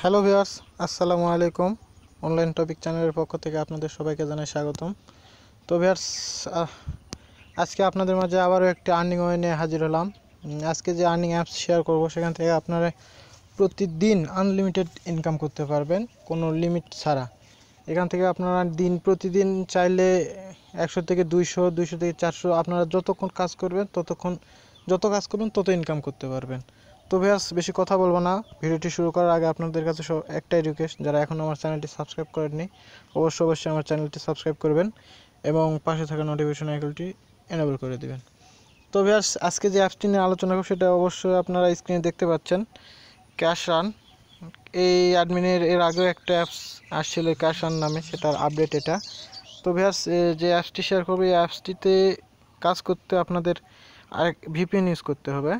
Hello viewers, আসসালামু আলাইকুম। Online topic চ্যানেলের পক্ষ থেকে আপনাদের সবাইকে জানাই স্বাগতম। তো ভিউয়ার্স, আজকে আপনাদের মাঝে আবারও একটি আর্নিং ওয়ে নিয়ে হাজির হলাম। আজকে যে আর্নিং অ্যাপস শেয়ার করব সেখান থেকে আপনারা প্রতিদিন আনলিমিটেড ইনকাম করতে পারবেন, কোনো লিমিট ছাড়া। এখান থেকে আপনারা প্রতিদিন চাইলে 100 থেকে 200 থেকে 400 আপনারা যতক্ষণ কাজ করবেন যত কাজ করবেন তত ইনকাম করতে পারবেন। তো ভিউয়ার্স, বেশি কথা বলবো না। ভিডিওটি শুরু করার আগে আপনাদের কাছে একটাই রিকোয়েস্ট, যারা এখন আমার চ্যানেলটি সাবস্ক্রাইব করেননি অবশ্যই আমার চ্যানেলটি সাবস্ক্রাইব করবেন এবং পাশে থাকা নোটিফিকেশন আইকনটি এনেবল করে দিবেন। তো ভিউয়ার্স, আজকে যে অ্যাপসটি নিয়ে আলোচনা করব সেটা অবশ্যই আপনারা স্ক্রিনে দেখতে পাচ্ছেন, ক্যাশ রান। এই অ্যাডমিনের এর আগেও একটা অ্যাপস আসছিল ক্যাশ রান নামে, সেটার আপডেট এটা। তো ভিউয়ার্স, যে অ্যাপসটি শেয়ার করবো এই অ্যাপসটিতে কাজ করতে আপনাদের আরেক ভিপিএন ইউজ করতে হবে।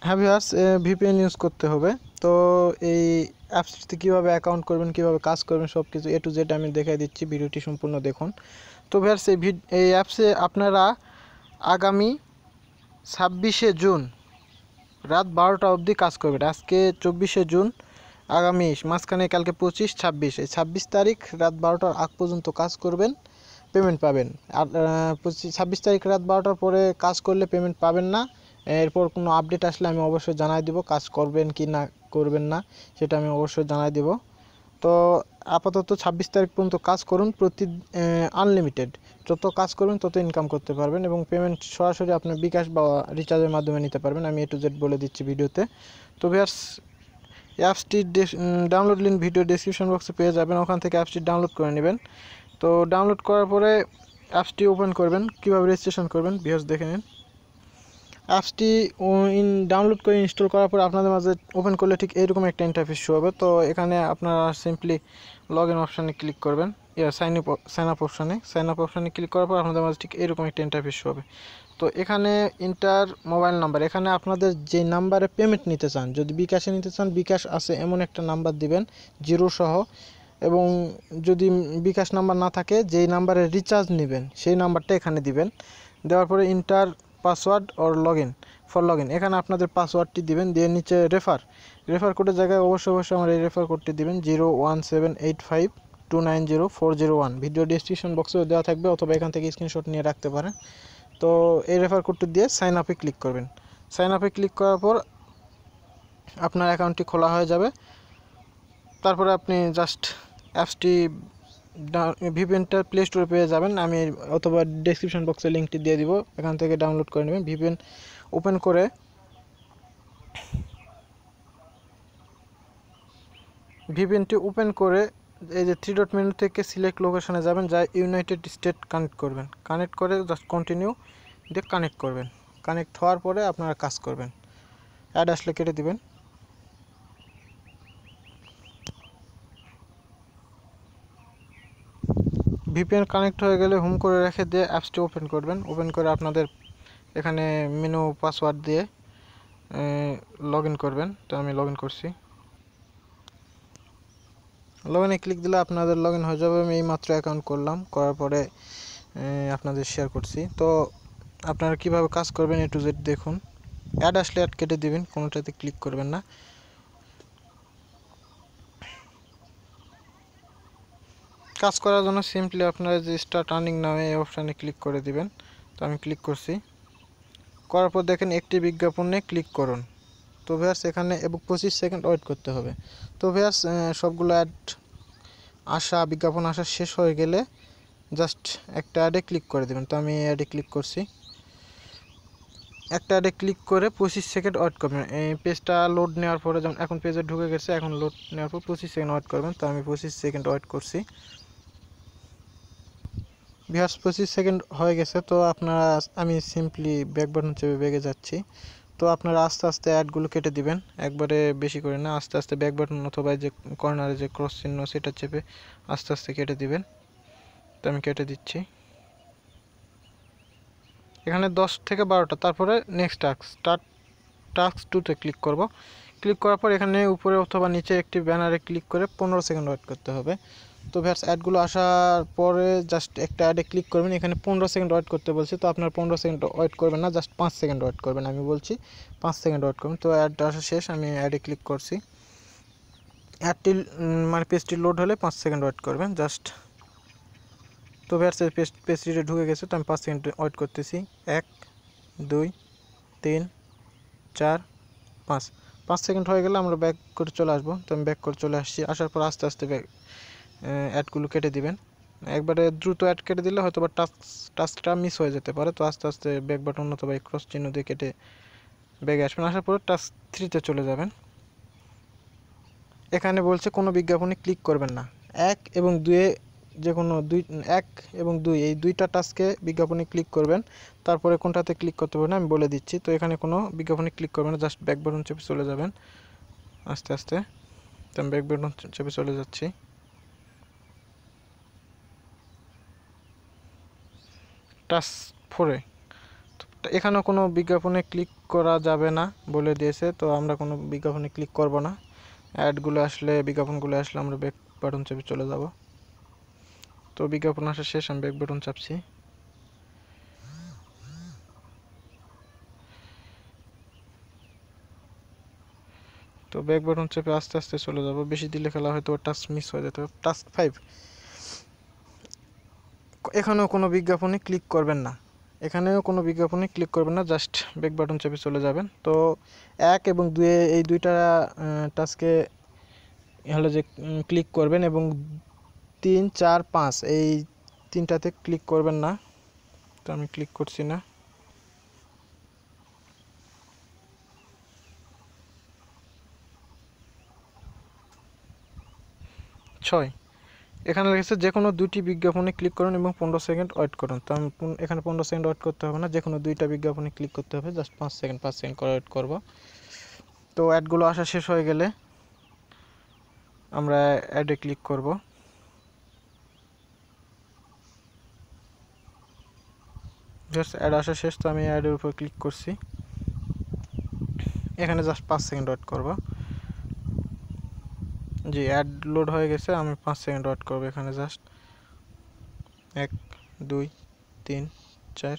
হ্যাঁ ভিউয়ার্স, ভিপিএন ইউজ করতে হবে। তো এই অ্যাপসটিতে কীভাবে অ্যাকাউন্ট করবেন, কীভাবে কাজ করবেন, সব কিছু A to Z আমি দেখাই দিচ্ছি, ভিডিওটি সম্পূর্ণ দেখুন। তো ভিউয়ার্স, এই অ্যাপসে আপনারা আগামী 26শে জুন রাত 12টা অবধি কাজ করবেন। আজকে 24শে জুন, আগামী মাঝখানে কালকে 25, 26, এই 26 তারিখ রাত 12টার আগ পর্যন্ত কাজ করবেন, পেমেন্ট পাবেন। আর 26 তারিখ রাত 12টার পরে কাজ করলে পেমেন্ট পাবেন না। এরপর কোনো আপডেট আসলে আমি অবশ্যই জানাই দেব, কাজ করবেন কি না করবেন না সেটা আমি অবশ্যই জানাই দেব। তো আপাতত 26 তারিখ পর্যন্ত কাজ করুন, আনলিমিটেড যত কাজ করবেন তত ইনকাম করতে পারবেন এবং পেমেন্ট সরাসরি আপনার বিকাশ বা রিচার্জের মাধ্যমে নিতে পারবেন। আমি A to Z বলে দিচ্ছি ভিডিওতে। তো ভিউয়ার্স, অ্যাপসটির ডাউনলোড লিঙ্ক ভিডিও ডেসক্রিপশন বক্সে পেয়ে যাবেন, ওখান থেকে অ্যাপসটি ডাউনলোড করে নেবেন। তো ডাউনলোড করার পরে অ্যাপসটি ওপেন করবেন, কীভাবে রেজিস্ট্রেশন করবেন ভিউয়ার্স দেখে নিন। অ্যাপসটি ডাউনলোড করে ইনস্টল করার পর আপনাদের মাঝে ওপেন করলে ঠিক এইরকম একটা ইন্টারফেস শো হবে। তো এখানে আপনারা সিম্পলি লগ ইন অপশানে ক্লিক করবেন, সাইন আপ অপশানে ক্লিক করার পর আপনাদের মাঝে ঠিক এইরকম একটা ইন্টারফেস শো হবে। তো এখানে ইন্টার মোবাইল নাম্বার, এখানে আপনাদের যে নাম্বারে পেমেন্ট নিতে চান, যদি বিকাশে নিতে চান বিকাশ আছে এমন একটা নাম্বার দিবেন 0 সহ, এবং যদি বিকাশ নাম্বার না থাকে যেই নাম্বারে রিচার্জ নেবেন সেই নাম্বারটা এখানে দিবেন। দেওয়ার পরে inter password or log in, এখানে আপনাদের পাসওয়ার্ডটি দিবেন, দিয়ে নিচে রেফার কোডের জায়গায় অবশ্যই আমার এই রেফার কোডটি দিবেন 017852904001। ভিডিও ডেসক্রিপশন বক্সেও দেওয়া থাকবে, অথবা এখান থেকে স্ক্রিনশট নিয়ে রাখতে পারেন। তো এই রেফার কোডটি দিয়ে সাইন আপে ক্লিক করবেন। সাইন আপে ক্লিক করার পর আপনার অ্যাকাউন্টটি খোলা হয়ে যাবে। তারপরে আপনি জাস্ট অ্যাপসটি ভিপিএনটা প্লে স্টোরে পেয়ে যাবেন, আমি অথবা ডেসক্রিপশন বক্সে লিঙ্কটি দিয়ে দিব, এখান থেকে ডাউনলোড করে নেবেন। ভিপিএন ওপেন করে এই যে 3 ডট মেনু থেকে সিলেক্ট লোকেশনে যাবেন, যা ইউনাইটেড স্টেট কানেক্ট করবেন। কানেক্ট করে জাস্ট কন্টিনিউ দিয়ে কানেক্ট করবেন। কানেক্ট হওয়ার পরে আপনারা কাজ করবেন, অ্যাড আসলে কেটে দিবেন। ভিপিএন কানেক্ট হয়ে গেলে হোম করে রেখে দিয়ে অ্যাপসটি ওপেন করবেন। ওপেন করে আপনাদের এখানে মেনু পাসওয়ার্ড দিয়ে লগ ইন করবেন। তো আমি লগ ইন করছি, লগ ইনে ক্লিক দিলে আপনাদের লগ ইন হয়ে যাবে। আমি এইমাত্র অ্যাকাউন্ট করলাম, করার পরে আপনাদের শেয়ার করছি। তো আপনারা কিভাবে কাজ করবেন A to Z দেখুন। অ্যাড আসলে অ্যাড কেটে দিবেন, কোনোটাতে ক্লিক করবেন না। কাজ করার জন্য সিম্পলি আপনারা যে স্টার্ট আর্নিং নামে এই অপশানে ক্লিক করে দিবেন। তো আমি ক্লিক করছি, করার পর দেখেন একটি বিজ্ঞাপনে ক্লিক করুন। তো ভিউয়ার্স, এখানে এবং 25 সেকেন্ড ওয়েট করতে হবে। তো ভিউয়ার্স, সবগুলো বিজ্ঞাপন আসা শেষ হয়ে গেলে জাস্ট একটা অ্যাডে ক্লিক করে দেবেন। তো আমি অ্যাডে ক্লিক করছি, একটা অ্যাডে ক্লিক করে 25 সেকেন্ড ওয়েট করবেন। এই পেজটা লোড নেওয়ার পরে, যেমন এখন পেজে ঢুকে গেছে, এখন লোড নেওয়ার পর 25 সেকেন্ড ওয়েট করবেন। তো আমি 25 সেকেন্ড ওয়েট করছি। ভিউয়ার্স, 25 সেকেন্ড হয়ে গেছে। তো আমি সিম্পলি ব্যাক বাটন চেপে বেগে যাচ্ছি। তো আপনারা আস্তে আস্তে অ্যাডগুলো কেটে দিবেন, একবারে বেশি করে না, আস্তে আস্তে ব্যাক বাটন অথবা যে কর্নারে যে ক্রস চিহ্ন সেটা চেপে আস্তে আস্তে কেটে দিবেন। তো আমি কেটে দিচ্ছি। এখানে 10 থেকে 12টা, তারপরে নেক্সট টাস্ক 2তে ক্লিক করব। ক্লিক করার পর এখানে উপরে অথবা নিচে একটি ব্যানারে ক্লিক করে 15 সেকেন্ড ওয়েট করতে হবে। তো ভিউয়ার্স অ্যাডগুলো আসার পরে জাস্ট একটা অ্যাডে ক্লিক করবেন। এখানে 15 সেকেন্ড ওয়েট করতে বলছি, তো আপনার 15 সেকেন্ড ওয়েট করবেন না, জাস্ট 5 সেকেন্ড ওয়েট করবেন। আমি বলছি 5 সেকেন্ড ওয়েট করবেন। তো অ্যাডটা আসা শেষ, আমি অ্যাডে ক্লিক করছি। অ্যাডটি মানে পেজটি লোড হলে 5 সেকেন্ড ওয়েট করবেন জাস্ট। তো ভিউয়ার্স পেজটি ঢুকে গেছে, তো আমি 5 সেকেন্ড ওয়েট করতেছি। 1 2 3 4 5 সেকেন্ড হয়ে গেলে আমরা ব্যাক করে চলে আসবো। তো আমি ব্যাক করে চলে আসছি। আসার পর আস্তে আস্তে অ্যাডগুলো কেটে দিবেন। একবারে দ্রুত অ্যাড কেটে দিলে হয়তো বা টাস্কটা মিস হয়ে যেতে পারে। তো আস্তে আস্তে ব্যাক বাটন অথবা ক্রস চিহ্ন দিয়ে কেটে ব্যাগে আসবেন। আসার পরে টাস্ক 3-তে চলে যাবেন। এখানে বলছে কোনো বিজ্ঞাপনে ক্লিক করবেন না। 1 এবং 2-এ যে কোনো 1 এবং 2 এই দুইটা টাস্কে বিজ্ঞাপনে ক্লিক করবেন। তারপরে কোনটাতে ক্লিক করতে হবে না আমি বলে দিচ্ছি। তো এখানে কোনো বিজ্ঞাপনে ক্লিক করবেন না, জাস্ট ব্যাক বাটন চেপে চলে যাবেন আস্তে আস্তে। তো আমি ব্যাক বাটন চেপে চলে যাচ্ছি। টাস্ক 4-এ এখানেও কোনো বিজ্ঞাপনে ক্লিক করা যাবে না বলে দিয়েছে। তো আমরা কোনো বিজ্ঞাপনে ক্লিক করব না। অ্যাডগুলো আসলে বিজ্ঞাপনগুলো আসলে আমরা ব্যাক বাটন চেপে চলে যাব। তো বিজ্ঞাপন আসা শেষ, আমি ব্যাক বাটন চাপছি। তো ব্যাক বাটন চেপে আস্তে আস্তে চলে যাব। বেশি দিলে খেলা হয়তো টাস্ক মিস হয়ে যেতে হবে। টাস্ক 5, এখানেও কোনো বিজ্ঞাপনে ক্লিক করবেন না। এখানেও কোনো বিজ্ঞাপনে ক্লিক করবেন না, জাস্ট ব্যাক বাটন চেপে চলে যাবেন। তো 1 এবং 2 এই দুইটা টাস্কে হলো যে ক্লিক করবেন, এবং 3 4 5 এই তিনটাতে ক্লিক করবেন না। তো আমি ক্লিক করছি না। 6, এখানে লিখেছে যে কোনো দুইটি বিজ্ঞাপনে ক্লিক করুন এবং 15 সেকেন্ড ওয়েট করুন। তো আমি এখানে 15 সেকেন্ড ওয়েট করতে হবে না, যে কোনো দুইটা বিজ্ঞাপনে ক্লিক করতে হবে, জাস্ট 5 সেকেন্ড করে ওয়েট করব। তো অ্যাডগুলো আসা শেষ হয়ে গেলে আমরা অ্যাডে ক্লিক করব। জাস্ট অ্যাড আসা শেষ, তো আমি অ্যাডের উপর ক্লিক করছি। এখানে জাস্ট 5 সেকেন্ড ওয়েট করব। জি, অ্যাড লোড হয়ে গেছে, আমি 5 সেকেন্ড ওয়েট করব এখানে জাস্ট। 1 2 3 4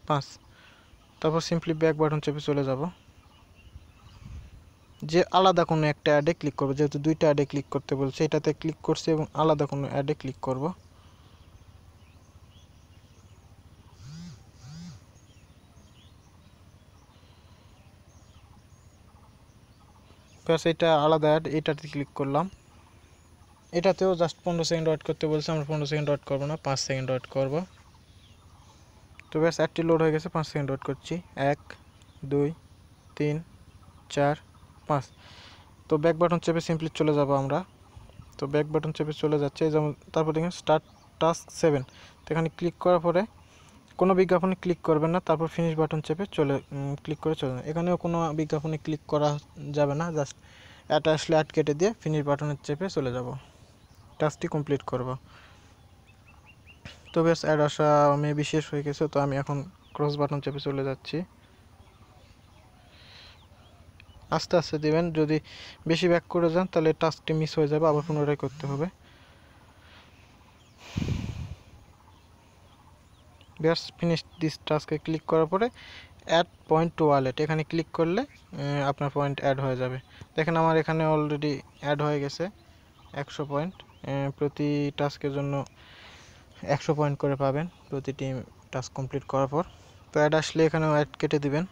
5, তারপর সিম্পলি ব্যাক বাটন চেপে চলে যাব। যে আলাদা কোনো একটা অ্যাডে ক্লিক করব, যেহেতু দুইটা অ্যাডে ক্লিক করতে বলছে, এটাতে ক্লিক করছি এবং আলাদা কোনো অ্যাডে ক্লিক করব। প্লাস এটা আলাদা অ্যাড, এটাতে ক্লিক করলাম। এটাতেও জাস্ট 15 সেকেন্ড ওয়েট করতে বলছে, আমরা 15 সেকেন্ড ওয়েট করব না, 5 সেকেন্ড ওয়েট করব। তো ব্যাস অ্যাডটি লোড হয়ে গেছে, 5 সেকেন্ড ওয়েট করছি। 1 2 3 4 5, তো ব্যাক বাটন চেপে সিম্পলি চলে যাব আমরা। তো ব্যাক বাটন চেপে চলে যাচ্ছে, যেমন তারপর দেখুন স্টার্ট টাস্ক 7। তো এখানে ক্লিক করার পরে কোনো বিজ্ঞাপনে ক্লিক করবেন না, তারপর ফিনিশ বাটন চেপে ক্লিক করে চলে যান। এখানেও কোনো বিজ্ঞাপনে ক্লিক করা যাবে না, জাস্ট অ্যাড আসলে অ্যাড কেটে দিয়ে ফিনিশ বাটনে চেপে চলে যাব, টাস্কটি কমপ্লিট করব। তো বেশ অ্যাড আসা মেবি শেষ হয়ে গেছে। তো আমি এখন ক্রস বাটন চেপে চলে যাচ্ছি। আস্তে আস্তে দিবেন, যদি বেশি ব্যাক করে যান তাহলে টাস্কটি মিস হয়ে যাবে, আবার পুনরায় করতে হবে। বেশ ফিনিশ দিস টাস্কে ক্লিক করার পরে অ্যাড পয়েন্ট টু ওয়ালেট, এখানে ক্লিক করলে আপনার পয়েন্ট অ্যাড হয়ে যাবে। দেখেন আমার এখানে অলরেডি অ্যাড হয়ে গেছে 100 পয়েন্ট। প্রতি টাস্কের জন্য 100 পয়েন্ট করে পাবেন প্রতিটি টাস্ক কমপ্লিট করার পর। তো অ্যাড আসলে এখানেও অ্যাড কেটে দিবেন।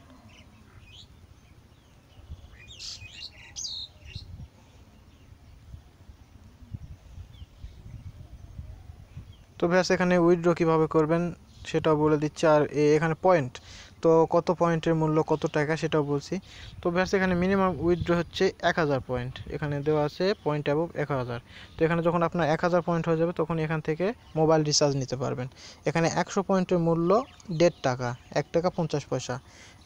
তো ব্যাস এখানে উইথড্র কীভাবে করবেন সেটাও বলে দিচ্ছি। আর এখানে পয়েন্ট, তো কত পয়েন্টের মূল্য কত টাকা সেটাও বলছি। তো ব্যাস এখানে মিনিমাম উইথড্র হচ্ছে 1000 পয়েন্ট, এখানে দেওয়া আছে পয়েন্ট অ্যাবভ 1000। তো এখানে যখন আপনার 1000 পয়েন্ট হয়ে যাবে তখন এখান থেকে মোবাইল রিচার্জ নিতে পারবেন। এখানে 100 পয়েন্টের মূল্য 1.5 টাকা, 1 টাকা 50 পয়সা।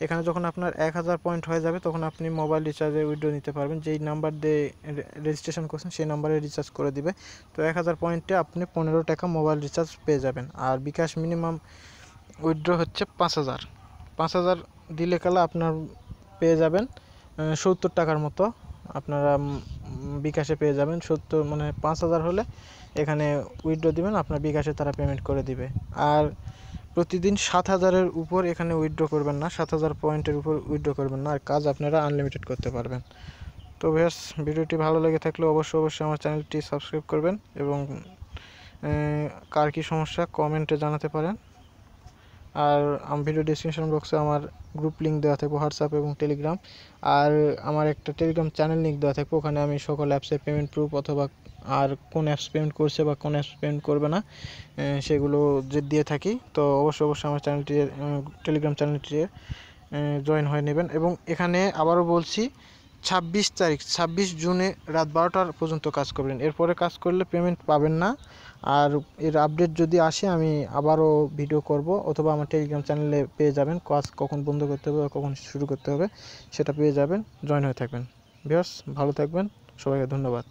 এখানে যখন আপনার 1000 পয়েন্ট হয়ে যাবে তখন আপনি মোবাইল রিচার্জে উইথড্র নিতে পারবেন, যেই নাম্বার দিয়ে রেজিস্ট্রেশন করছেন সেই নাম্বারে রিচার্জ করে দিবে। তো 1000 পয়েন্টে আপনি 15 টাকা মোবাইল রিচার্জ পেয়ে যাবেন। আর বিকাশ মিনিমাম উইথড্র হচ্ছে 5000, 5000 দিলে কালা আপনার পেয়ে যাবেন 70 টাকার মতো আপনারা বিকাশে পেয়ে যাবেন। 70 মানে 5,000 হলে এখানে উইথড্র দিবেন, আপনার বিকাশে তারা পেমেন্ট করে দিবে। আর প্রতিদিন 7,000-এর উপর এখানে উইথড্র করবেন না, 7,000 পয়েন্টের উপর উইথড্র করবেন না, আর কাজ আপনারা আনলিমিটেড করতে পারবেন। তো ভিউয়ার্স, ভিডিওটি ভালো লেগে থাকলে অবশ্যই আমার চ্যানেলটি সাবস্ক্রাইব করবেন এবং কার কী সমস্যা কমেন্টে জানাতে পারেন। আর ভিডিও ডিসক্রিপশন বক্সে আমার গ্রুপ লিঙ্ক দেওয়া থাকবে, হোয়াটসঅ্যাপ এবং টেলিগ্রাম। আর আমার একটা টেলিগ্রাম চ্যানেল লিঙ্ক দেওয়া থাকবে, ওখানে আমি সকল অ্যাপসের পেমেন্ট প্রুফ অথবা আর কোন অ্যাপস পেমেন্ট করছে বা কোন অ্যাপস পেমেন্ট করবে না সেগুলো যে দিয়ে থাকি। তো অবশ্যই আমার চ্যানেলটি টেলিগ্রাম চ্যানেলটি জয়েন হয়ে নেবেন। এবং এখানে আবারও বলছি, 26 জুনে রাত 12টা পর্যন্ত কাজ করবেন, এরপরে কাজ করলে পেমেন্ট পাবেন না। আর এর আপডেট যদি আসে আমি আবারও ভিডিও করব, অথবা আমার টেলিগ্রাম চ্যানেলে পেয়ে যাবেন, কাজ কখন বন্ধ করতে হবে বা কখন শুরু করতে হবে সেটা পেয়ে যাবেন, জয়েন হয়ে থাকবেন। ভিউয়ার্স, ভালো থাকবেন, সবাইকে ধন্যবাদ।